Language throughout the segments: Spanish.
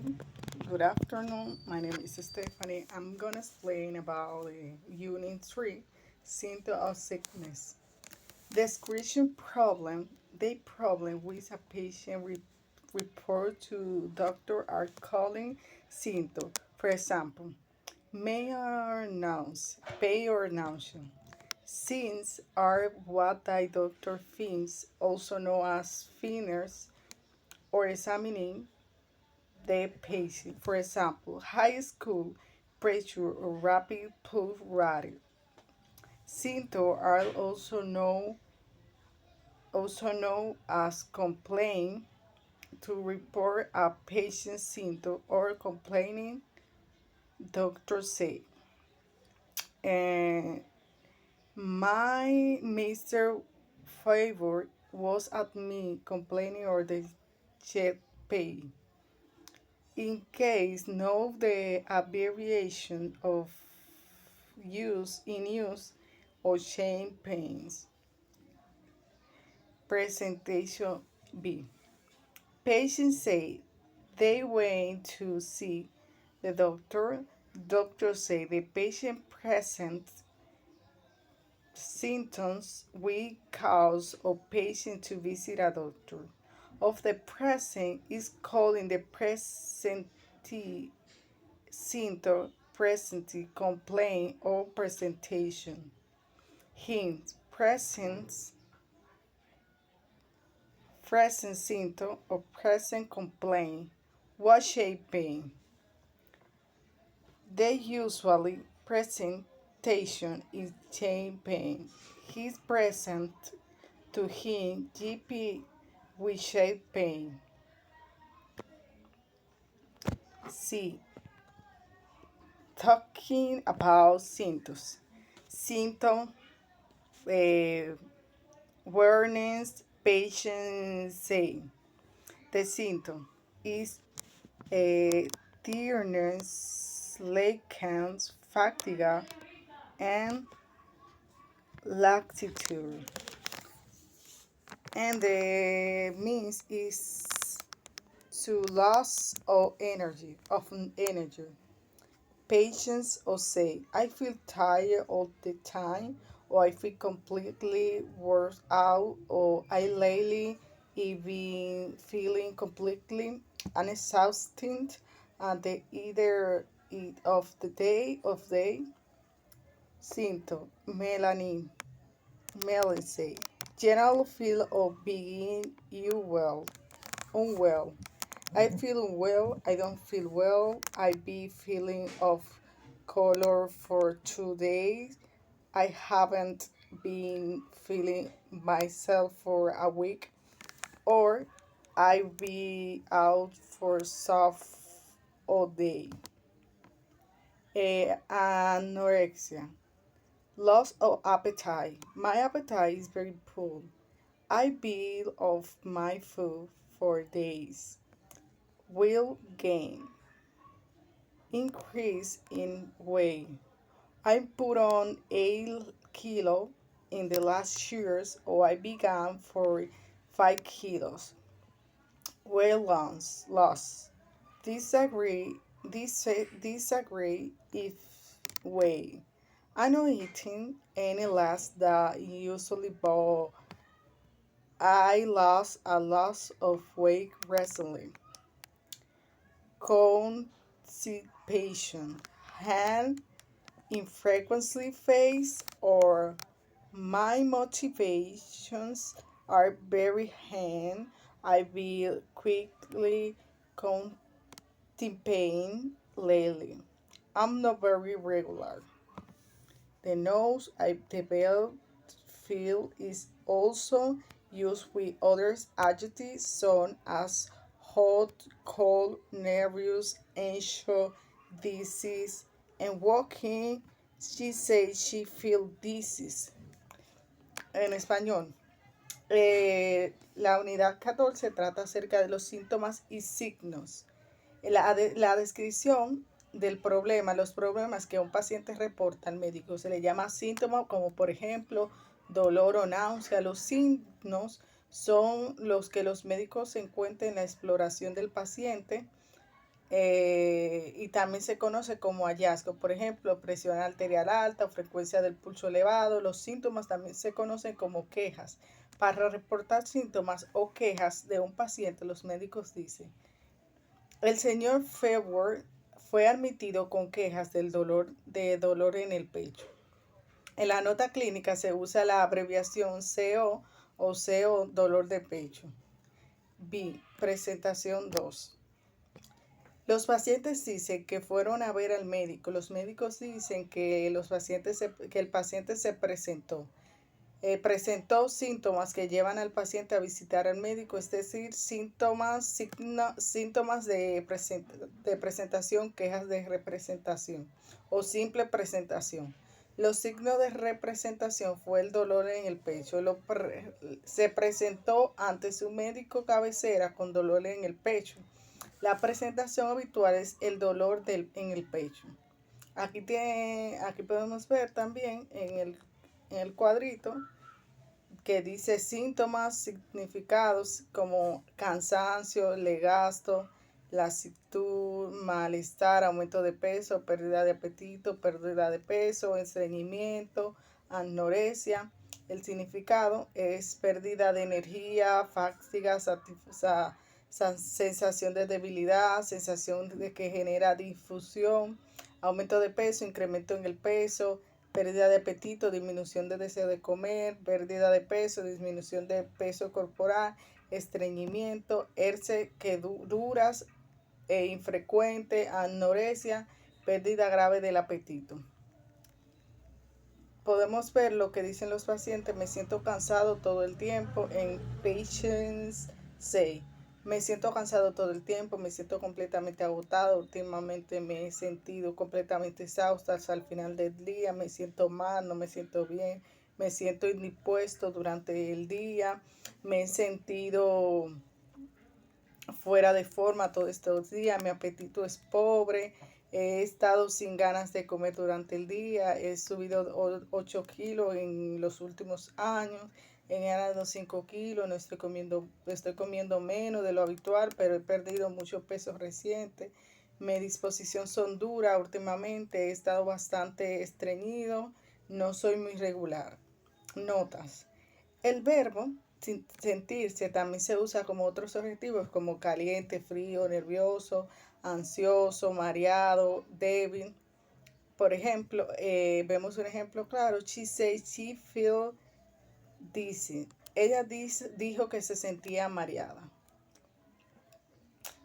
Good afternoon. My name is Stephanie. I'm gonna explain about Unit 3, symptom of sickness. Description problem. The problem with a patient report to doctor are calling symptom. For example, may or nose, pain or nausea. Signs are what the doctor thinks, also known as finders or examining the patient. For example, high school pressure or rapid pulse rate. Symptoms are also known as complaint to report a patient's symptom or complaining. Doctor say, and my Mr. Favor was at me complaining or the chest pain. In case know the abbreviation of use or chain pains. Presentation B. Patients say they went to see the doctor. Doctor say the patient presents symptoms we cause of patient to visit a doctor. Of the present is calling the present symptom, present complaint or presentation. Hint: present symptom or present complaint. What shape pain? The usually presentation is chain pain. He's present to him GP with shape pain. C. Talking about symptoms. Symptom awareness patient say. The symptom is tiredness, leg counts, fatigue, and lassitude. And the means is to loss of energy. Patients or say, I feel tired all the time, or I feel completely worn out, or I lately have been feeling completely unexhausted at the either of the day. Symptom melanine general feel of being unwell. I feel unwell, I don't feel well, I be feeling of color for 2 days. I haven't been feeling myself for a week, or I be out for soft all day. Anorexia, loss of appetite. My appetite is very poor. I be off my food for days. Will gain, increase in weight. I put on 8 kilo in the last years, or I began for 5 kilos. Weight loss. Disagree, disagree if weight. I'm not eating any less than usually, but I lost a lot of weight recently. Constipation, hand infrequently face, or my motivations are very hand. I will quickly constipating lately. I'm not very regular. The nose I developed feel is also used with other adjectives such as hot, cold, nervous, anxious, disease, and walking. She says she feel disease. En español, la unidad 14 trata acerca de los síntomas y signos. La descripción del problema, los problemas que un paciente reporta al médico se le llama síntomas, como por ejemplo dolor o náusea. Los signos son los que los médicos encuentran en la exploración del paciente y también se conoce como hallazgo. Por ejemplo, presión arterial alta o frecuencia del pulso elevado. Los síntomas también se conocen como quejas. Para reportar síntomas o quejas de un paciente, los médicos dicen: el señor Febward fue admitido con quejas de dolor en el pecho. En la nota clínica se usa la abreviación CO o CO, dolor de pecho. B. Presentación 2. Los pacientes dicen que fueron a ver al médico. Los médicos dicen que que el paciente se presentó. Presentó síntomas que llevan al paciente a visitar al médico, es decir, síntomas de presentación, quejas de representación o simple presentación. Los signos de representación fue el dolor en el pecho. Se presentó ante su médico cabecera con dolor en el pecho. La presentación habitual es el dolor en el pecho. Aquí podemos ver también en el cuadrito que dice síntomas significados como cansancio, legasto, lasitud, malestar, aumento de peso, pérdida de apetito, pérdida de peso, estreñimiento, anorexia. El significado es pérdida de energía, fatiga, sensación de debilidad, sensación de que genera difusión, aumento de peso, incremento en el peso, pérdida de apetito, disminución de deseo de comer, pérdida de peso, disminución de peso corporal, estreñimiento, herce que duras e infrecuente, anorexia, pérdida grave del apetito. Podemos ver lo que dicen los pacientes: me siento cansado todo el tiempo. En Patients Say, me siento cansado todo el tiempo, me siento completamente agotado, últimamente me he sentido completamente exhausta hasta el final del día, me siento mal, no me siento bien, me siento indispuesto durante el día, me he sentido fuera de forma todos estos días, mi apetito es pobre, he estado sin ganas de comer durante el día, he subido 8 kilos en los últimos años, he ganado 5 kilos, no estoy comiendo menos de lo habitual, pero he perdido mucho peso reciente, mi disposición son dura últimamente, he estado bastante estreñido, no soy muy regular. Notas. El verbo sentirse también se usa como otros adjetivos como caliente, frío, nervioso, ansioso, mareado, débil. Por ejemplo, vemos un ejemplo claro. She said she feel dizzy. Ella dijo que se sentía mareada.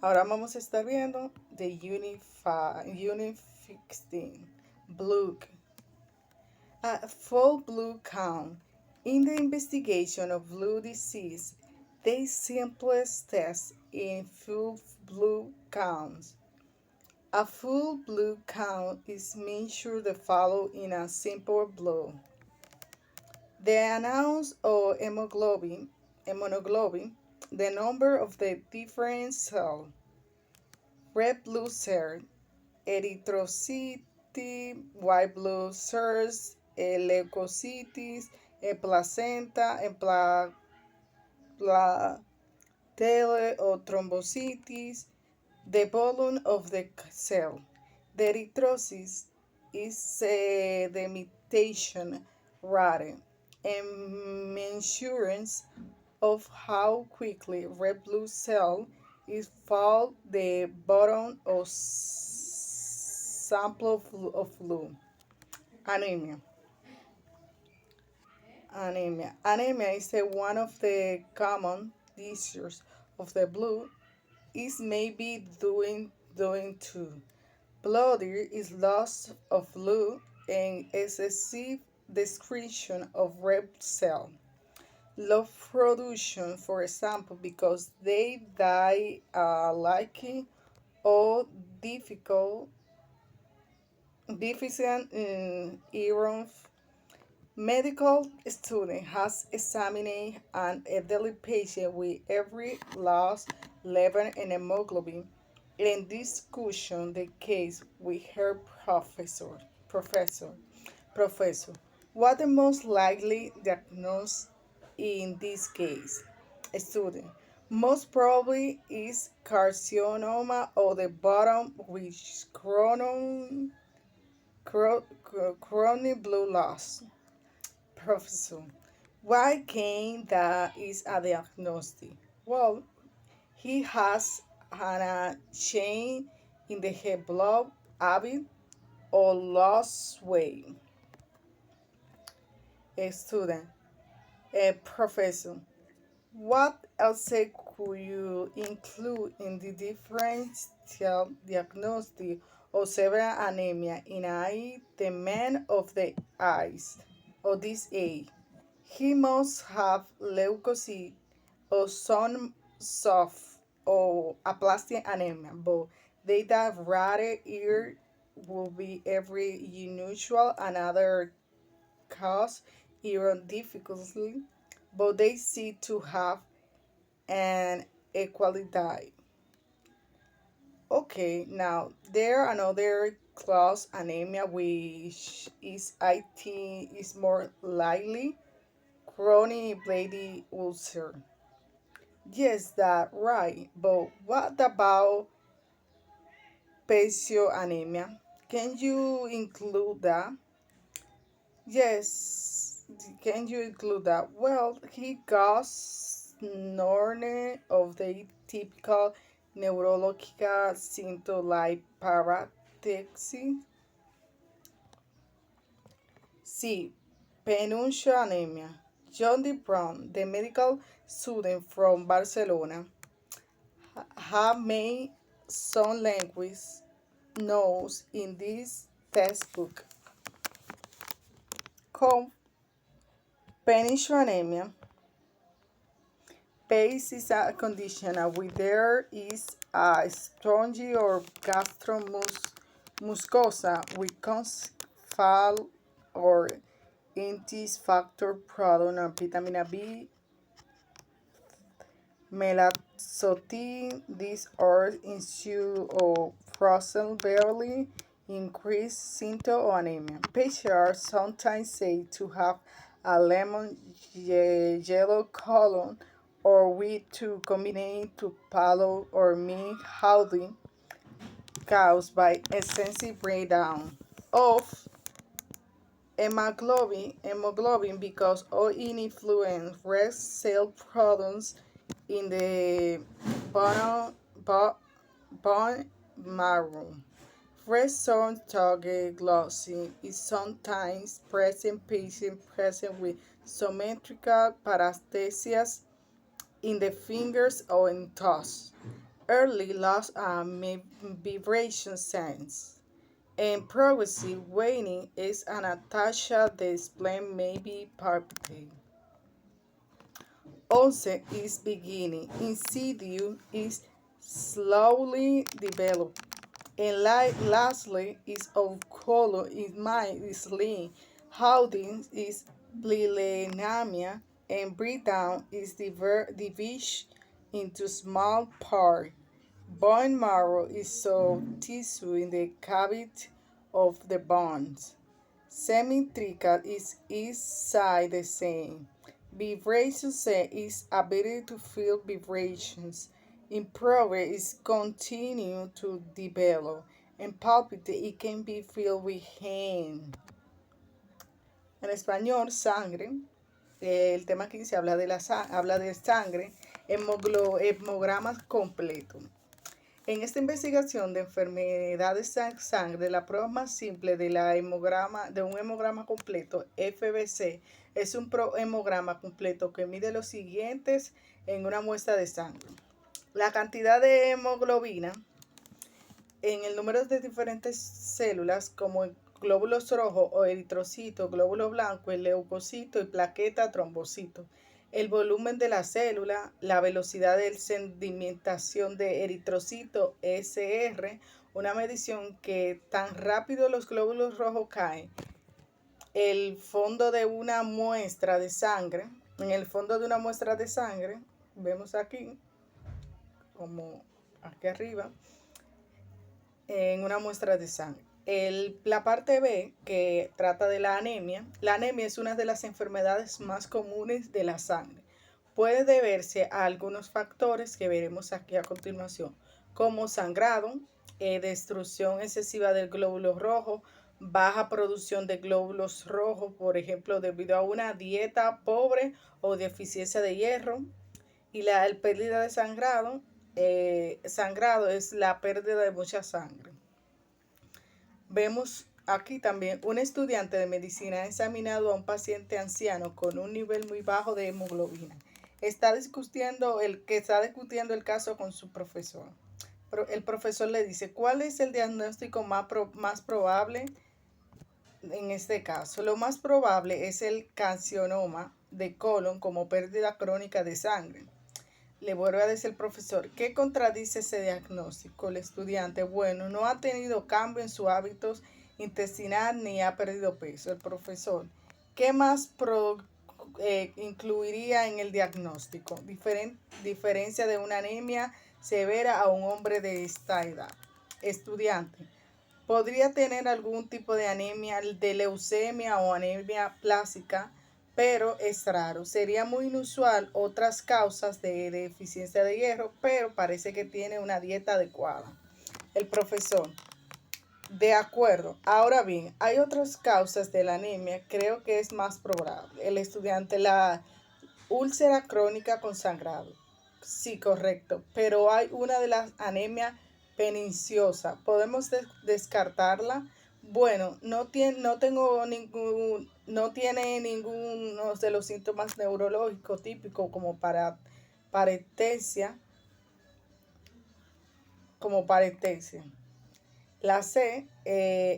Ahora vamos a estar viendo the Unit 16. Blue. A full blue count. In the investigation of blue disease, the simplest test in full blue counts. A full blue count is measured the follow in a simple blood. The amount of hemoglobin, the number of the different cells, red blood cell, erythrocyte, white blood cells, leukocytes, placenta, platelet or thrombocytes, the volume of the cell. The erythrocytes is the mutation rate and measurements of how quickly red blood cell is fall the bottom of sample of fluid. Anemia. Anemia is one of the common disorders of the blood. It may be doing to bloody is loss of fluid and excessive excretion of red cell. Low production, for example, because they die lacking or deficient in iron. Medical student has examined an elderly patient with every loss level in hemoglobin and discussion the case with her professor. What the most likely diagnosis in this case? Student. Most probably is carcinoma of the bottom, which chronic blue loss. Professor, why gain that is a diagnostic? Well, he has a change in the head blood habit or lost weight. A student, a professor. What else could you include in the differential diagnosis of severe anemia in the man of the eyes of this age? He must have leukocyte or some soft or aplastic anemia, but they that rather ear will be every unusual another cause iron difficulty, but they seem to have an equality. Okay, now there are another class anemia which is I think is more likely chronic bladed ulcer. Yes, that right. But what about patio anemia? Can you include that? Yes, can you include that? Well, he goes none of the typical neurological symptoms like paratexia. C. Penuncia anemia. John D. Brown, the medical student from Barcelona, have made some language notes in this textbook. Con Penuncia anemia. PACE is a condition where there is a spongy or gastromucosa with conval or intis factor product of vitamin B, melatonin. These are issue of frozen barely increased symptom of anemia. Patients are sometimes said to have a lemon yellow color or with two combined to pallor or milk howdy caused by excessive breakdown of hemoglobin because of influence red cell products in the bone, bone marrow. Red zone target glossy is sometimes present patient present with symmetrical paresthesias in the fingers or in toes. Early loss and vibration sense. And progressive waning is an attached the spleen may be palpitate. Onset is beginning. Insidious is slowly developed. And lastly is of color in mind is lean. Holding is bilinemia and breakdown is divided into small parts. Bone marrow is soft tissue in the cavity of the bones. Symmetrical is each side the same. Vibration set is ability to feel vibrations. Improve is continue to develop. And palpitate it can be filled with hand. En español, sangre. El tema 15 habla de habla de sangre, hemogramas completo. En esta investigación de enfermedades de sangre, la prueba más simple de un hemograma completo, FBC, es un hemograma completo que mide los siguientes en una muestra de sangre. La cantidad de hemoglobina en el número de diferentes células como glóbulos rojos o eritrocitos, glóbulos blancos, el leucocito y plaqueta, trombocito. El volumen de la célula, la velocidad de sedimentación de eritrocito, SR, una medición que tan rápido los glóbulos rojos caen. El fondo de una muestra de sangre, en el fondo de una muestra de sangre, vemos aquí, como aquí arriba, en una muestra de sangre. La parte B, que trata de la anemia es una de las enfermedades más comunes de la sangre. puede deberse a algunos factores que veremos aquí a continuación, como sangrado, destrucción excesiva del glóbulo rojo, baja producción de glóbulos rojos, por ejemplo, debido a una dieta pobre o deficiencia de hierro, y la pérdida de sangrado. Sangrado es la pérdida de mucha sangre. Vemos aquí también un estudiante de medicina ha examinado a un paciente anciano con un nivel muy bajo de hemoglobina. Está discutiendo el caso con su profesor. El profesor le dice, ¿cuál es el diagnóstico más probable en este caso? Lo más probable es el carcinoma de colon como pérdida crónica de sangre. Le vuelve a decir el profesor, ¿qué contradice ese diagnóstico? El estudiante, bueno, no ha tenido cambio en sus hábitos intestinal ni ha perdido peso. El profesor, ¿qué más incluiría en el diagnóstico? Diferencia de una anemia severa a un hombre de esta edad. Estudiante, podría tener algún tipo de anemia, de leucemia o anemia plástica, pero es raro. Sería muy inusual otras causas de deficiencia de hierro, pero parece que tiene una dieta adecuada. El profesor, de acuerdo. Ahora bien, hay otras causas de la anemia, creo que es más probable. El estudiante, la úlcera crónica con sangrado. Sí, correcto, pero hay una de las anemias perniciosa. ¿Podemos descartarla? Bueno, no tiene ninguno de los síntomas neurológicos típicos como parestesia. La C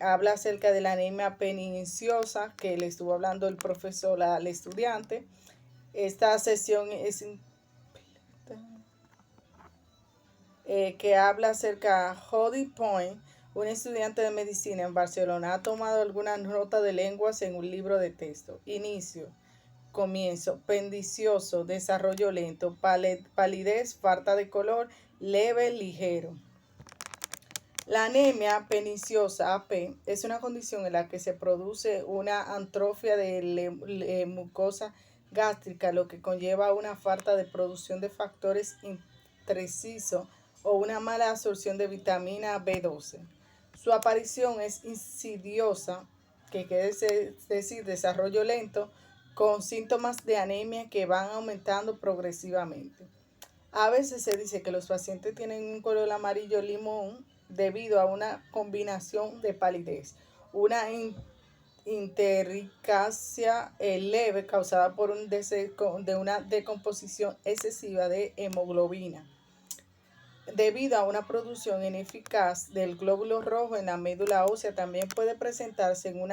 habla acerca de la anemia perniciosa que le estuvo hablando el profesor al estudiante. Esta sesión es que habla acerca de Jody Point, un estudiante de medicina en Barcelona, ha tomado algunas notas de lenguas en un libro de texto. Inicio, comienzo, pernicioso, desarrollo lento, palidez, falta de color, leve, ligero. La anemia perniciosa AP es una condición en la que se produce una atrofia de mucosa gástrica, lo que conlleva una falta de producción de factores intrínsecos o una mala absorción de vitamina B12. Su aparición es insidiosa, que quiere decir desarrollo lento, con síntomas de anemia que van aumentando progresivamente. A veces se dice que los pacientes tienen un color amarillo limón debido a una combinación de palidez, una interricacia leve causada por una decomposición excesiva de hemoglobina, debido a una producción ineficaz del glóbulo rojo en la médula ósea. También puede presentarse en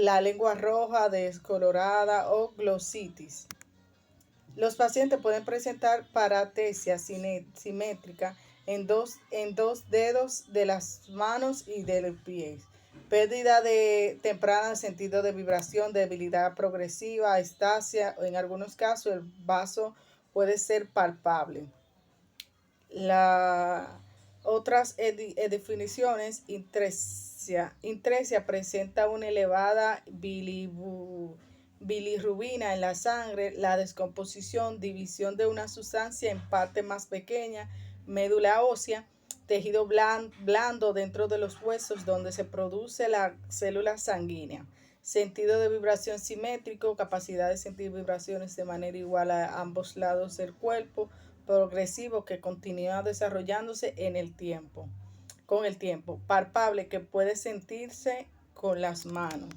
la lengua roja, descolorada o glositis. Los pacientes pueden presentar paratesia simétrica en dos dedos de las manos y del pie, pérdida temprana del sentido de vibración, debilidad progresiva, estasia, en algunos casos el vaso puede ser palpable. Las otras definiciones, intresia presenta una elevada bilirrubina en la sangre, la descomposición, división de una sustancia en parte más pequeña, médula ósea, tejido blando dentro de los huesos donde se produce la célula sanguínea, sentido de vibración simétrico, capacidad de sentir vibraciones de manera igual a ambos lados del cuerpo, progresivo que continúa desarrollándose con el tiempo, palpable que puede sentirse con las manos.